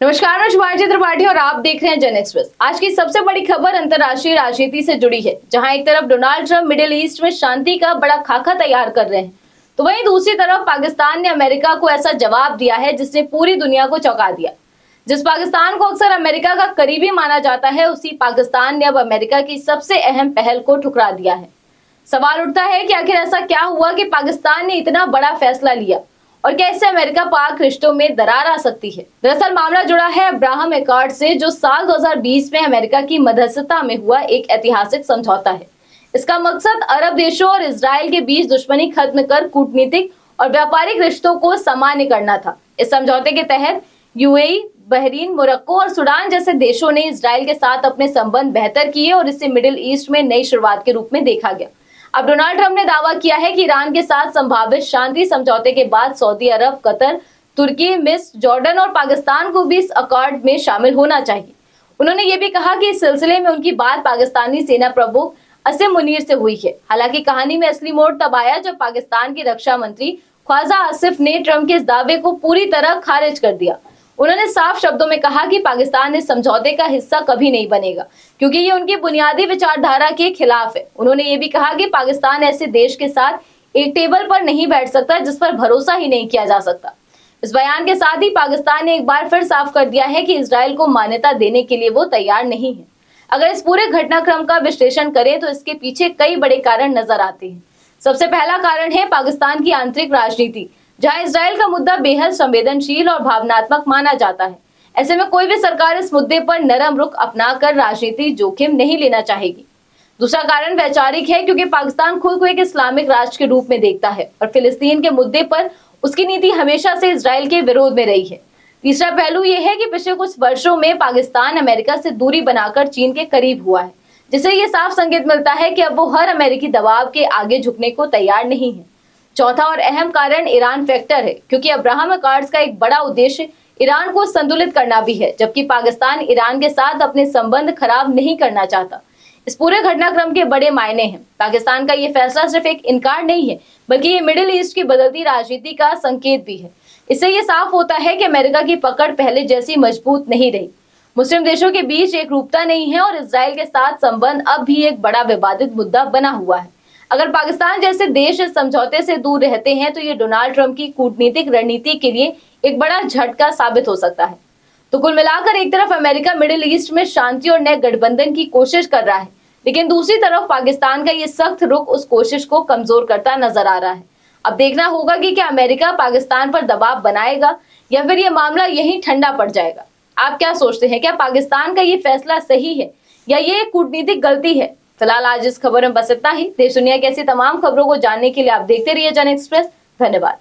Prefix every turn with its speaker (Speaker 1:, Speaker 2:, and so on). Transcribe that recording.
Speaker 1: नमस्कार, मैं शुभांशी त्रिपाठी और आप देख रहे हैं जन एक्सप्रेस। आज की सबसे बड़ी खबर अंतर्राष्ट्रीय राजनीति से जुड़ी है, जहां एक तरफ डोनाल्ड ट्रंप मिडिल ईस्ट में शांति का बड़ा खाका तैयार कर रहे हैं, तो वहीं दूसरी तरफ पाकिस्तान ने अमेरिका को ऐसा जवाब दिया है जिसने पूरी दुनिया को चौंका दिया। जिस पाकिस्तान को अक्सर अमेरिका का करीबी माना जाता है, उसी पाकिस्तान ने अब अमेरिका की सबसे अहम पहल को ठुकरा दिया है। सवाल उठता है कि आखिर ऐसा क्या हुआ कि पाकिस्तान ने इतना बड़ा फैसला लिया और क्या इससे अमेरिका पाक रिश्तों में दरार आ सकती है। दरअसल मामला जुड़ा है अब्राहम एकॉर्ड से, जो साल 2020 में अमेरिका की मध्यस्थता में हुआ एक ऐतिहासिक समझौता है। इसका मकसद अरब देशों और इजराइल के बीच दुश्मनी खत्म कर कूटनीतिक और व्यापारिक रिश्तों को सामान्य करना था। इस समझौते के तहत यूएई, बहरीन, मोरक्को और सूडान जैसे देशों ने इजराइल के साथ अपने संबंध बेहतर किए और इसे मिडिल ईस्ट में नई शुरुआत के रूप में देखा गया। अब डोनाल्ड ट्रंप ने दावा किया है कि ईरान के साथ संभावित शांति समझौते के बाद सऊदी अरब, कतर, तुर्की, मिस्र, जॉर्डन और पाकिस्तान को भी इस अकॉर्ड में शामिल होना चाहिए। उन्होंने ये भी कहा कि इस सिलसिले में उनकी बात पाकिस्तानी सेना प्रमुख असीम मुनीर से हुई है। हालांकि कहानी में असली मोड़ तब आया जब पाकिस्तान के रक्षा मंत्री ख्वाजा आसिफ ने ट्रंप के इस दावे को पूरी तरह खारिज कर दिया। उन्होंने साफ शब्दों में कहा कि पाकिस्तान इस समझौते का हिस्सा कभी नहीं बनेगा, क्योंकि ये उनकी बुनियादी विचारधारा के खिलाफ है। उन्होंने ये भी कहा कि पाकिस्तान ऐसे देश के साथ एक टेबल पर नहीं बैठ सकता जिस पर भरोसा ही नहीं किया जा सकता। इस बयान के साथ ही पाकिस्तान ने एक बार फिर साफ कर दिया है कि इजराइल को मान्यता देने के लिए वो तैयार नहीं है। अगर इस पूरे घटनाक्रम का विश्लेषण करें तो इसके पीछे कई बड़े कारण नजर आते हैं। सबसे पहला कारण है पाकिस्तान की आंतरिक राजनीति, जहां इजराइल का मुद्दा बेहद संवेदनशील और भावनात्मक माना जाता है। ऐसे में कोई भी सरकार इस मुद्दे पर नरम रुख अपनाकर राजनीतिक जोखिम नहीं लेना चाहेगी। दूसरा कारण वैचारिक है, क्योंकि पाकिस्तान खुद को एक इस्लामिक राष्ट्र के रूप में देखता है और फिलिस्तीन के मुद्दे पर उसकी नीति हमेशा से इजराइल के विरोध में रही है। तीसरा पहलू यह है कि पिछले कुछ वर्षों में पाकिस्तान अमेरिका से दूरी बनाकर चीन के करीब हुआ है, जिससे ये साफ संकेत मिलता है कि अब वो हर अमेरिकी दबाव के आगे झुकने को तैयार नहीं है। चौथा और अहम कारण ईरान फैक्टर है, क्योंकि अब्राहम अकॉर्ड्स का एक बड़ा उद्देश्य ईरान को संतुलित करना भी है, जबकि पाकिस्तान ईरान के साथ अपने संबंध खराब नहीं करना चाहता। इस पूरे घटनाक्रम के बड़े मायने हैं। पाकिस्तान का ये फैसला सिर्फ एक इनकार नहीं है, बल्कि ये मिडिल ईस्ट की बदलती राजनीति का संकेत भी है। इससे ये साफ होता है कि अमेरिका की पकड़ पहले जैसी मजबूत नहीं रही। मुस्लिम देशों के बीच एक रूपता नहीं है और इजराइल के साथ संबंध अब भी एक बड़ा विवादित मुद्दा बना हुआ है। अगर पाकिस्तान जैसे देश इस समझौते से दूर रहते हैं तो ये डोनाल्ड ट्रंप की कूटनीतिक रणनीति के लिए एक बड़ा झटका साबित हो सकता है। तो कुल मिलाकर एक तरफ अमेरिका मिडिल ईस्ट में शांति और नए गठबंधन की कोशिश कर रहा है, लेकिन दूसरी तरफ पाकिस्तान का ये सख्त रुख उस कोशिश को कमजोर करता नजर आ रहा है। अब देखना होगा कि क्या अमेरिका पाकिस्तान पर दबाव बनाएगा या फिर ये मामला यहीं ठंडा पड़ जाएगा। आप क्या सोचते हैं? क्या पाकिस्तान का ये फैसला सही है या ये कूटनीतिक गलती है? फिलहाल आज इस खबर में बस इतना ही। देश दुनिया की ऐसी तमाम खबरों को जानने के लिए आप देखते रहिए जन एक्सप्रेस। धन्यवाद।